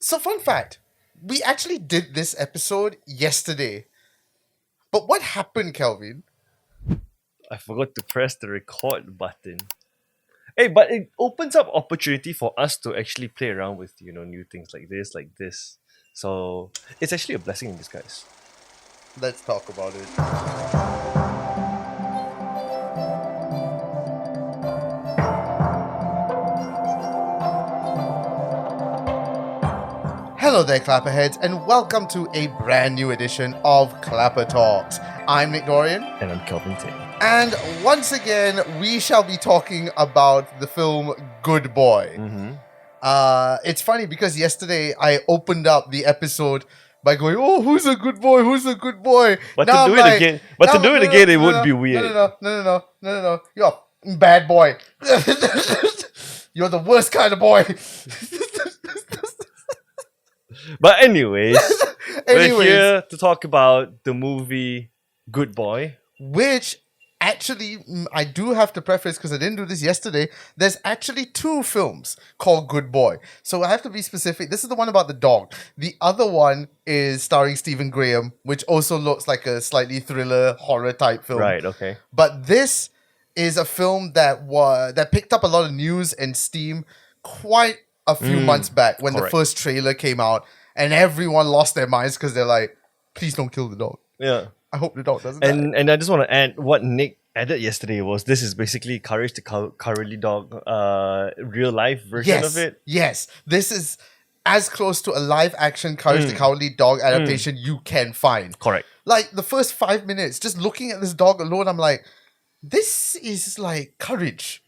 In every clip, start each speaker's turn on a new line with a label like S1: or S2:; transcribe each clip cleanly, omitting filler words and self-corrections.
S1: So, fun fact, we actually did this episode yesterday. But what happened, Kelvin?
S2: I forgot to press the record button. Hey, but it opens up opportunity for us to actually play around with, new things like this. So it's actually a blessing in disguise.
S1: Let's talk about it. Hello there, Clapperheads, and welcome to a brand new edition of ClapperTalks. I'm Nick Dorian.
S2: And I'm Kelvin Tay.
S1: And once again, we shall be talking about the film Good Boy.
S2: Mm-hmm.
S1: It's funny because yesterday I opened up the episode by going, "Oh, who's a good boy? Who's a good boy?"
S2: But now to do it again, it would be weird.
S1: No. You're a bad boy. You're the worst kind of boy.
S2: But anyways, we're here to talk about the movie Good Boy.
S1: Which actually, I do have to preface because I didn't do this yesterday. There's actually two films called Good Boy. So I have to be specific. This is the one about the dog. The other one is starring Stephen Graham, which also looks like a slightly thriller, horror type film.
S2: Right, okay.
S1: But this is a film that picked up a lot of news and steam quite a few months back when the first trailer came out, and everyone lost their minds because they're like, please don't kill the dog.
S2: Yeah.
S1: I hope the dog doesn't die.
S2: And I just want to add what Nick added yesterday was this is basically Courage the Cowardly Dog real life version of it.
S1: Yes. This is as close to a live action Courage the Cowardly Dog adaptation you can find.
S2: Correct.
S1: Like the first 5 minutes, just looking at this dog alone, I'm like, this is like Courage.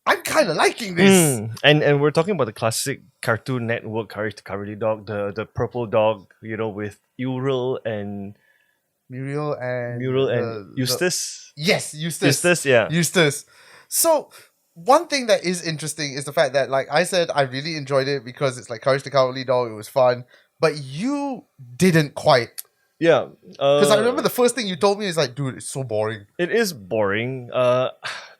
S1: I'm kind of liking this.
S2: And we're talking about the classic Cartoon Network Courage the Cowardly Dog, the purple dog, with Muriel and Eustace.
S1: Yes, Eustace.
S2: Eustace, yeah.
S1: Eustace. So one thing that is interesting is the fact that, like I said, I really enjoyed it because it's like Courage the Cowardly Dog. It was fun, but you didn't quite.
S2: Yeah.
S1: Because I remember the first thing you told me is like, dude, it's so boring.
S2: It is boring.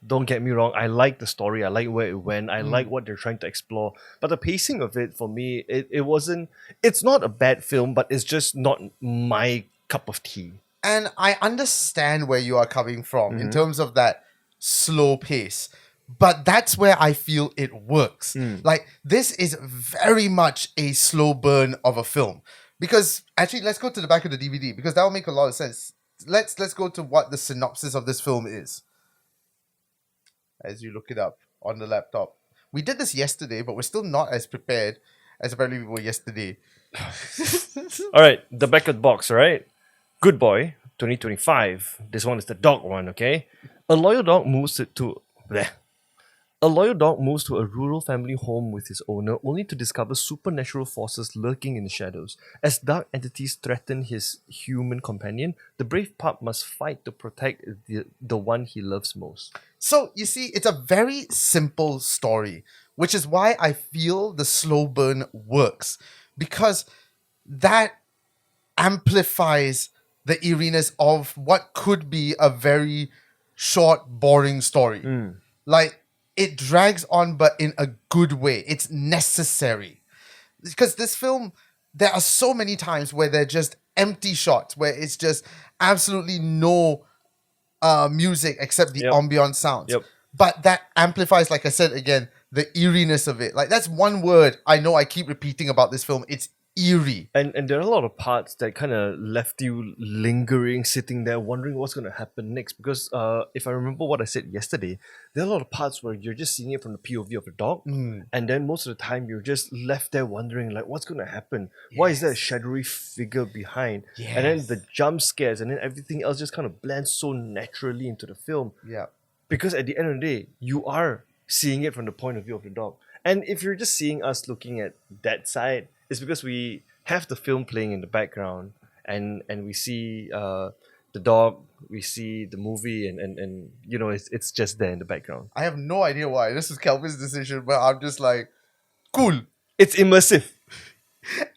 S2: Don't get me wrong. I like the story. I like where it went. I like what they're trying to explore. But the pacing of it, for me, it wasn't... It's not a bad film, but it's just not my cup of tea.
S1: And I understand where you are coming from in terms of that slow pace. But that's where I feel it works. Like, this is very much a slow burn of a film. Because, actually, let's go to the back of the DVD, because that will make a lot of sense. Let's go to what the synopsis of this film is. As you look it up on the laptop. We did this yesterday, but we're still not as prepared as apparently we were yesterday.
S2: All right, the back of the box, right? Good Boy, 2025. This one is the dog one, okay? A loyal dog moves to a rural family home with his owner, only to discover supernatural forces lurking in the shadows. As dark entities threaten his human companion, the brave pup must fight to protect the one he loves most.
S1: So, you see, it's a very simple story, which is why I feel the slow burn works. Because that amplifies the eeriness of what could be a very short, boring story. Like, it drags on, but in a good way. It's necessary. Because this film, there are so many times where they're just empty shots, where it's just absolutely no music except the ambient sounds. But that amplifies, like I said again, the eeriness of it. Like, that's one word I know I keep repeating about this film. It's eerie.
S2: And there are a lot of parts that kind of left you lingering, sitting there, wondering what's going to happen next. Because if I remember what I said yesterday, there are a lot of parts where you're just seeing it from the POV of the dog. And then most of the time, you're just left there wondering, like, what's going to happen? Why is there a shadowy figure behind? And then the jump scares and then everything else just kind of blends so naturally into the film. Because at the end of the day, you are seeing it from the point of view of the dog. And if you're just seeing us looking at that side, it's because we have the film playing in the background and we see the dog, we see the movie, and it's just there in the background.
S1: I have no idea why. This is Kelvin's decision, but I'm just like, cool.
S2: It's immersive.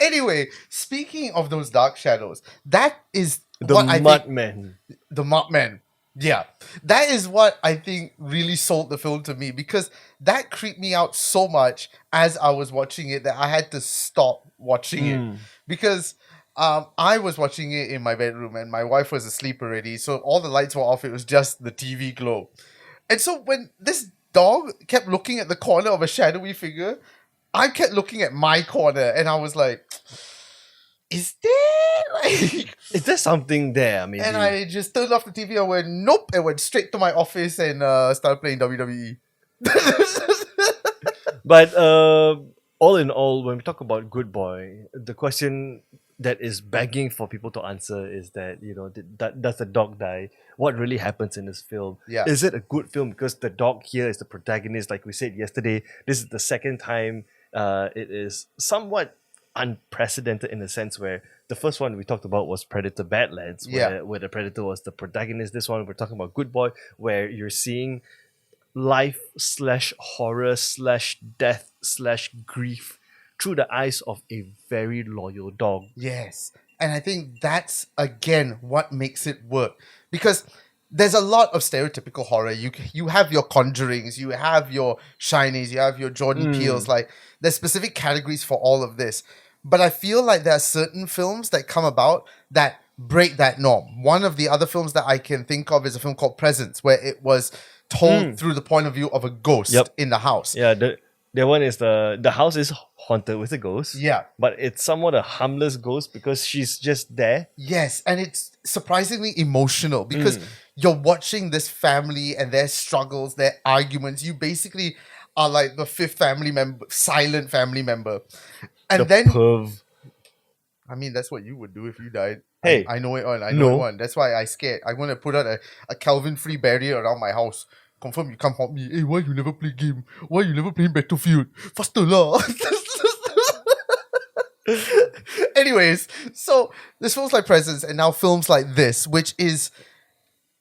S1: Anyway, speaking of those dark shadows, that is
S2: The
S1: what I think
S2: Mudman.
S1: the Mopman. Yeah, that is what I think really sold the film to me, because that creeped me out so much as I was watching it that I had to stop watching it, because I was watching it in my bedroom and my wife was asleep already, so all the lights were off. It was just the TV glow, and so when this dog kept looking at the corner of a shadowy figure, I kept looking at my corner, and I was like, is there like...
S2: Is there something there? Maybe.
S1: And I just turned off the TV and went, nope, and went straight to my office and started playing WWE.
S2: But all in all, when we talk about Good Boy, the question that is begging for people to answer is that, you know, does the dog die? What really happens in this film?
S1: Yeah.
S2: Is it a good film? Because the dog here is the protagonist. Like we said yesterday, this is the second time it is somewhat unprecedented in a sense where the first one we talked about was Predator Badlands, where the Predator was the protagonist. This one we're talking about Good Boy, where you're seeing life/horror/death/grief through the eyes of a very loyal dog.
S1: Yes. And I think that's, again, what makes it work. Because there's a lot of stereotypical horror. You have your Conjurings, you have your Shinies, you have your Jordan Peels. Like, there's specific categories for all of this. But I feel like there are certain films that come about that break that norm. One of the other films that I can think of is a film called Presence, where it was told through the point of view of a ghost in the house.
S2: Yeah, the one is the house is haunted with a ghost.
S1: Yeah.
S2: But it's somewhat a harmless ghost because she's just there.
S1: Yes, and it's surprisingly emotional because you're watching this family and their struggles, their arguments. You basically are like the fifth family member, silent family member. And then, I mean, that's what you would do if you died.
S2: Hey,
S1: I know it on. I know it on. That's why I scared. I'm going to put out a Kelvin-free barrier around my house. Confirm you come haunt me. Hey, why you never play game? Why you never play Battlefield? Faster lah. Anyways, so this films like Presence and now films like this, which is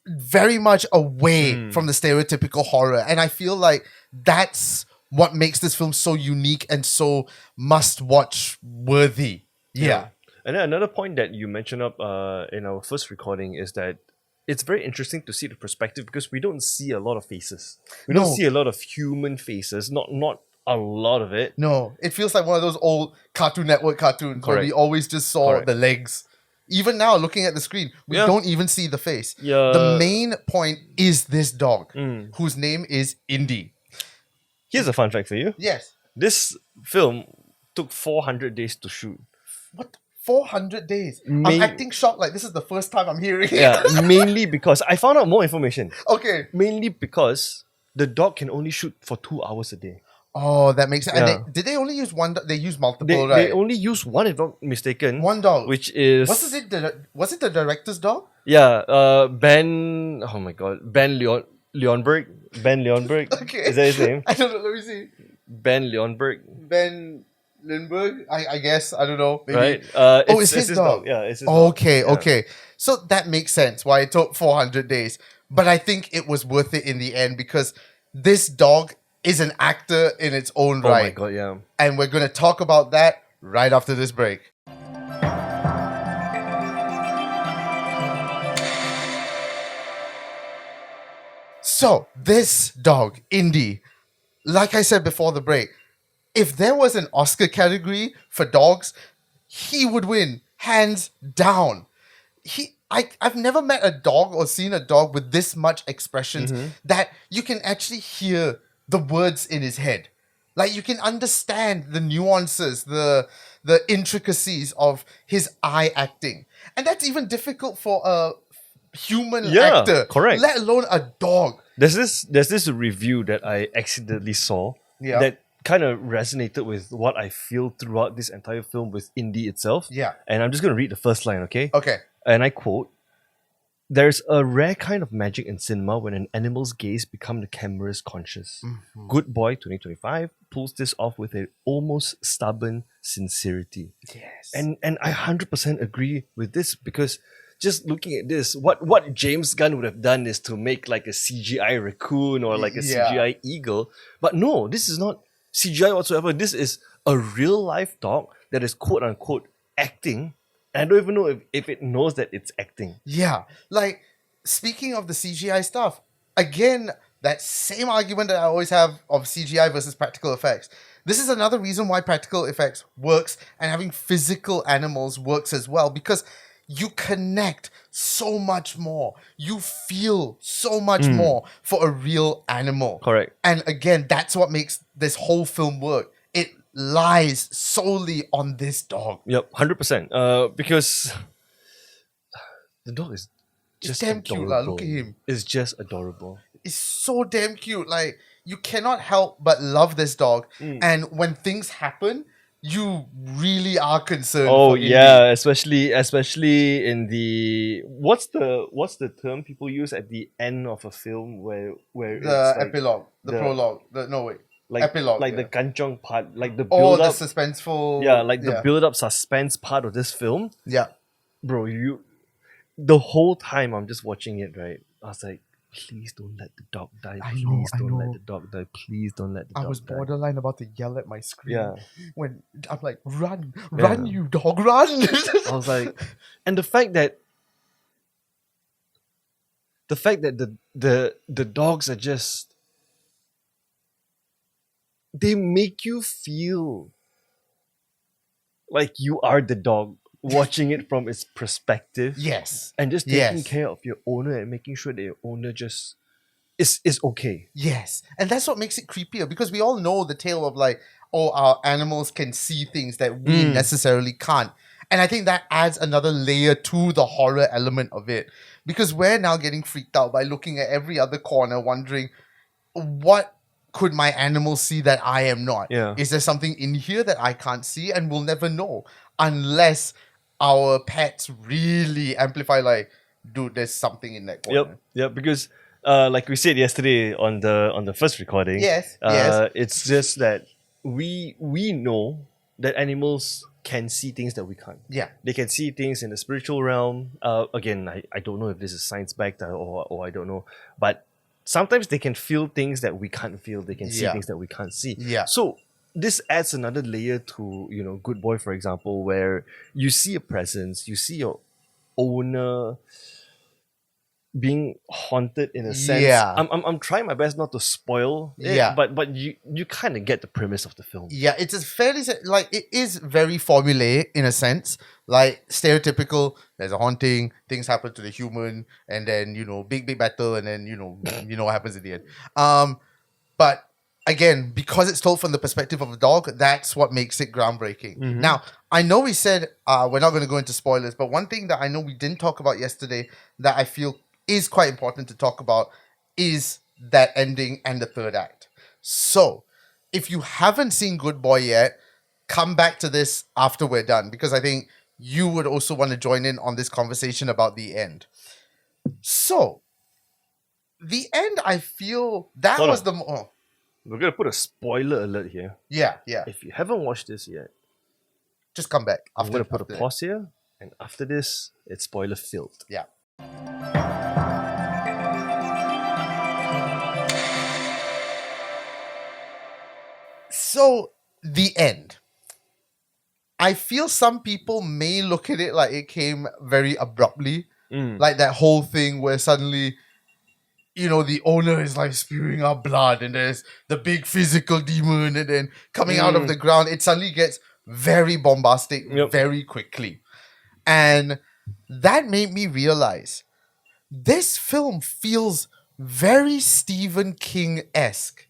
S1: very much away from the stereotypical horror. And I feel like that's what makes this film so unique and so must-watch worthy. Yeah.
S2: And then another point that you mentioned up in our first recording is that it's very interesting to see the perspective because we don't see a lot of faces. We don't see a lot of human faces, not a lot of it.
S1: No, it feels like one of those old Cartoon Network cartoons where we always just saw the legs. Even now, looking at the screen, we don't even see the face.
S2: Yeah.
S1: The main point is this dog, whose name is Indy.
S2: Here's a fun fact for you.
S1: Yes.
S2: This film took 400 days to shoot.
S1: What? 400 days? I'm acting shocked like this is the first time I'm hearing it.
S2: Yeah, mainly because I found out more information.
S1: Okay.
S2: Mainly because the dog can only shoot for 2 hours a day.
S1: Oh, that makes sense.
S2: Yeah.
S1: And did they only use one? They use multiple, right?
S2: They only use one, if not mistaken.
S1: One dog.
S2: Which is...
S1: Was it the director's dog?
S2: Yeah, Ben... Oh my god. Ben Leonberg. Ben Leonberg.
S1: Okay.
S2: Is that his name?
S1: I don't know. Let me see.
S2: Ben Leonberg.
S1: Ben Lindbergh? I guess. I don't know. Maybe.
S2: Right?
S1: It's his dog.
S2: Yeah, it's his dog.
S1: Okay. So that makes sense why it took 400 days. But I think it was worth it in the end because this dog is an actor in its own right.
S2: Oh my god, yeah.
S1: And we're going to talk about that right after this break. So, this dog, Indy, like I said before the break, if there was an Oscar category for dogs, he would win, hands down. I've never met a dog or seen a dog with this much expressions that you can actually hear the words in his head. Like you can understand the nuances, the intricacies of his eye acting. And that's even difficult for a human actor.
S2: Correct.
S1: Let alone a dog.
S2: There's this review that I accidentally saw that kind of resonated with what I feel throughout this entire film with Indy itself.
S1: Yeah.
S2: And I'm just going to read the first line, okay?
S1: Okay.
S2: And I quote, "There's a rare kind of magic in cinema when an animal's gaze becomes the camera's conscious. Good Boy 2025 pulls this off with an almost stubborn sincerity."
S1: Yes.
S2: And I 100% agree with this because just looking at this, what James Gunn would have done is to make like a CGI raccoon or like a CGI eagle. But no, this is not CGI whatsoever. This is a real life dog that is quote unquote acting. And I don't even know if it knows that it's acting.
S1: Yeah. Like, speaking of the CGI stuff, again, that same argument that I always have of CGI versus practical effects. This is another reason why practical effects works and having physical animals works as well, because you connect so much more. You feel so much more for a real animal.
S2: Correct.
S1: And again, that's what makes this whole film work. It lies solely on this dog.
S2: Yep, 100%. Because the dog is just
S1: damn
S2: adorable.
S1: cute, lah. Look at him.
S2: It's just adorable.
S1: It's so damn cute. Like, you cannot help but love this dog. And when things happen, you really are concerned.
S2: Oh
S1: for Indy.
S2: yeah, especially in the what's the term people use at the end of a film where
S1: The
S2: it's like
S1: epilogue, the prologue,
S2: like
S1: epilogue,
S2: like
S1: yeah.
S2: the kanchong part, like the
S1: Oh,
S2: build
S1: the
S2: up,
S1: suspenseful.
S2: the build up suspense part of this film,
S1: Yeah.
S2: bro. The whole time I'm just watching it, right? I was like, please don't let the dog die. Please don't let the dog die. Please don't let the dog die.
S1: I was borderline about to yell at my screen.
S2: Yeah.
S1: When I'm like, run, you dog, run.
S2: I was like, and the fact that the dogs are just, they make you feel like you are the dog watching it from its perspective.
S1: Yes.
S2: And just taking
S1: Yes.
S2: care of your owner and making sure that your owner just is okay.
S1: Yes. And that's what makes it creepier, because we all know the tale of like, oh, our animals can see things that we necessarily can't. And I think that adds another layer to the horror element of it, because we're now getting freaked out by looking at every other corner, wondering, what could my animal see that I am not?
S2: Yeah.
S1: Is there something in here that I can't see? And we'll never know unless our pets really amplify, like, dude, there's something in that corner.
S2: Yep, because like we said yesterday on the first recording,
S1: Yes.
S2: it's just that we know that animals can see things that we can't.
S1: Yeah.
S2: They can see things in the spiritual realm. Again, I don't know if this is science backed or I don't know, but sometimes they can feel things that we can't feel. They can see things that we can't see.
S1: Yeah.
S2: So this adds another layer to, Good Boy, for example, where you see a presence, you see your owner being haunted in a sense.
S1: Yeah.
S2: I'm trying my best not to spoil it,
S1: Yeah.
S2: but you kind of get the premise of the film.
S1: Yeah, it's a fairly, like, it is very formulaic in a sense, like stereotypical. There's a haunting, things happen to the human, and then big battle, and then what happens at the end. But again, because it's told from the perspective of a dog, that's what makes it groundbreaking. Now, I know we said we're not going to go into spoilers, but one thing that I know we didn't talk about yesterday that I feel is quite important to talk about is that ending and the third act. So, if you haven't seen Good Boy yet, come back to this after we're done, because I think you would also want to join in on this conversation about the end. So, the end, I feel that
S2: Hold
S1: was
S2: on.
S1: the...
S2: We're going to put a spoiler alert here.
S1: Yeah.
S2: If you haven't watched this yet,
S1: Just come back.
S2: I'm going to put
S1: after
S2: a pause here, and after this, it's spoiler filled.
S1: Yeah. So, the end. I feel some people may look at it like it came very abruptly. Like that whole thing where suddenly, the owner is like spewing out blood, and there's the big physical demon, and then coming out of the ground, it suddenly gets very bombastic very quickly. And that made me realize this film feels very Stephen King-esque,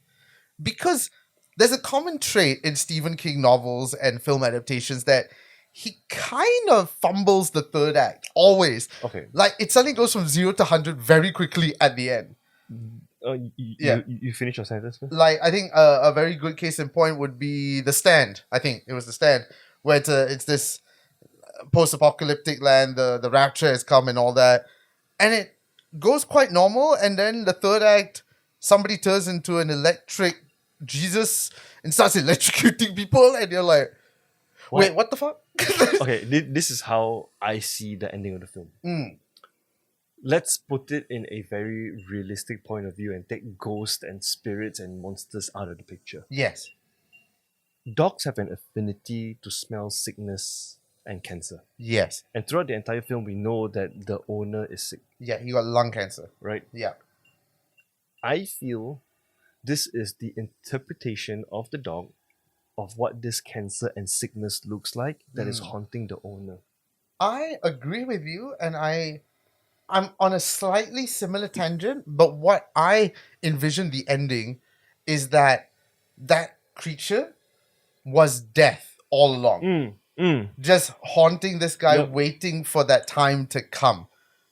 S1: because there's a common trait in Stephen King novels and film adaptations that he kind of fumbles the third act, always.
S2: Okay.
S1: Like, it suddenly goes from 0 to 100 very quickly at the end.
S2: You finish your sentence first?
S1: Like, I think a very good case in point would be The Stand. I think it was The Stand, where it's this post-apocalyptic land, the rapture has come and all that. And it goes quite normal, and then the third act, somebody turns into an electric Jesus and starts electrocuting people, and you're like, wait, what the fuck?
S2: Okay, this is how I see the ending of the film. Let's put it in a very realistic point of view and take ghosts and spirits and monsters out of the picture.
S1: Yes.
S2: dogs have an affinity to smell sickness and cancer.
S1: Yes.
S2: And throughout the entire film, we know that the owner is sick,
S1: Yeah, he got lung cancer.
S2: right?
S1: Yeah.
S2: I feel this is the interpretation of the dog of what this cancer and sickness looks like that is haunting the owner.
S1: I agree with you, and I'm on a slightly similar tangent, but what I envision the ending is that creature was death all along. Just haunting this guy,
S2: Yep.
S1: waiting for that time to come.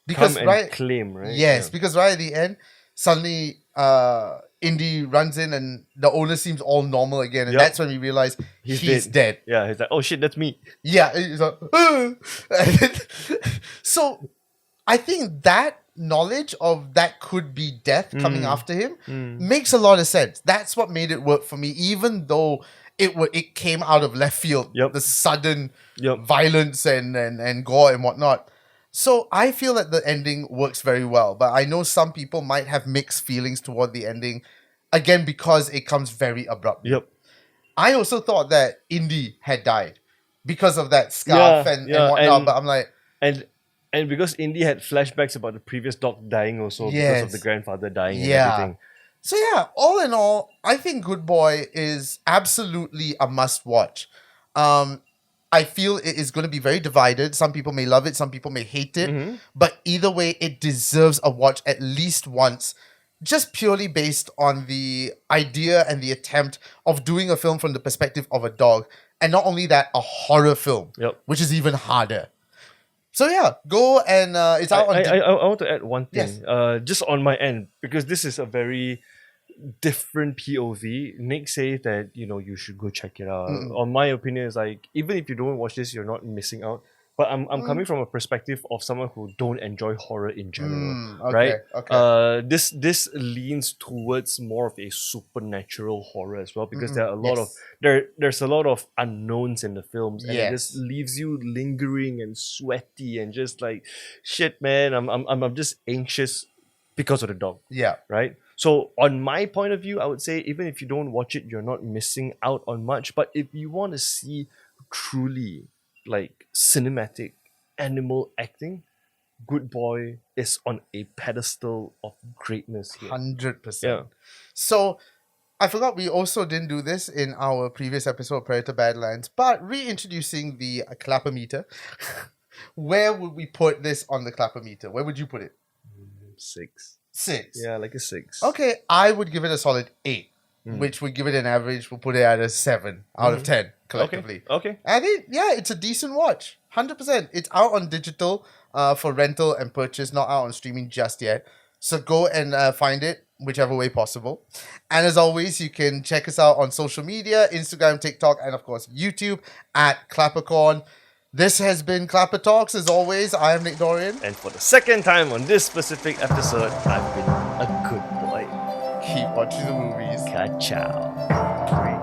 S1: Because
S2: Come and
S1: right,
S2: claim, right?
S1: yes,
S2: Yeah.
S1: because right at the end, suddenly Indy runs in and the owner seems all normal again, and
S2: Yep.
S1: that's when we realize he's dead.
S2: Yeah, he's like, oh shit, that's me.
S1: Yeah, he's like, so I think that knowledge of that could be death coming after him makes a lot of sense. That's what made it work for me, even though it came out of left field.
S2: Yep.
S1: The sudden
S2: Yep.
S1: violence and gore and whatnot. So I feel that the ending works very well, but I know some people might have mixed feelings toward the ending, again because it comes very abruptly.
S2: Yep.
S1: I also thought that Indy had died because of that scarf and whatnot,
S2: and-
S1: but I'm like,
S2: And because Indy had flashbacks about the previous dog dying also because of the
S1: Yes.
S2: grandfather dying
S1: Yeah.
S2: and everything.
S1: so yeah, all in all, I think Good Boy is absolutely a must watch. I feel it is going to be very divided. Some people may love it, some people may hate it, but either way, it deserves a watch at least once, just purely based on the idea and the attempt of doing a film from the perspective of a dog, and not only that, a horror film,
S2: Yep.
S1: which is even harder. So yeah, go and it's out on.
S2: I want to add one
S1: Yes.
S2: thing, just on my end, because this is a very different POV. Nick says that you should go check it out. On my opinion, is like even if you don't watch this, you're not missing out. But I'm coming from a perspective of someone who don't enjoy horror in general,
S1: Okay,
S2: right?
S1: okay.
S2: This leans towards more of a supernatural horror as well, because there are a lot
S1: Yes.
S2: of there's a lot of unknowns in the films, and it
S1: Yes.
S2: just leaves you lingering and sweaty and just like shit, man. I'm just anxious because of the dog,
S1: Yeah.
S2: right? So on my point of view, I would say even if you don't watch it, you're not missing out on much. But if you want to see truly like cinematic animal acting, Good Boy is on a pedestal of greatness here.
S1: 100%.
S2: Yeah.
S1: So I forgot we also didn't do this in our previous episode of Predator Badlands, but reintroducing the clapper meter. Where would we put this on the clapper meter? Where would you put it?
S2: 6.
S1: 6.
S2: Yeah, like a 6.
S1: Okay, I would give it a solid 8, which would give it an average. We'll put it at a 7 out of 10 collectively.
S2: Okay.
S1: I think, yeah, it's a decent watch. 100%. It's out on digital for rental and purchase, not out on streaming just yet. So go and find it whichever way possible. And as always, you can check us out on social media, Instagram, TikTok, and of course, YouTube at ClapperCorn. This has been Clapper Talks. As always, I am Nick Dorian.
S2: And for the second time on this specific episode, I've been a good boy.
S1: Keep watching the movies.
S2: Ka-chow.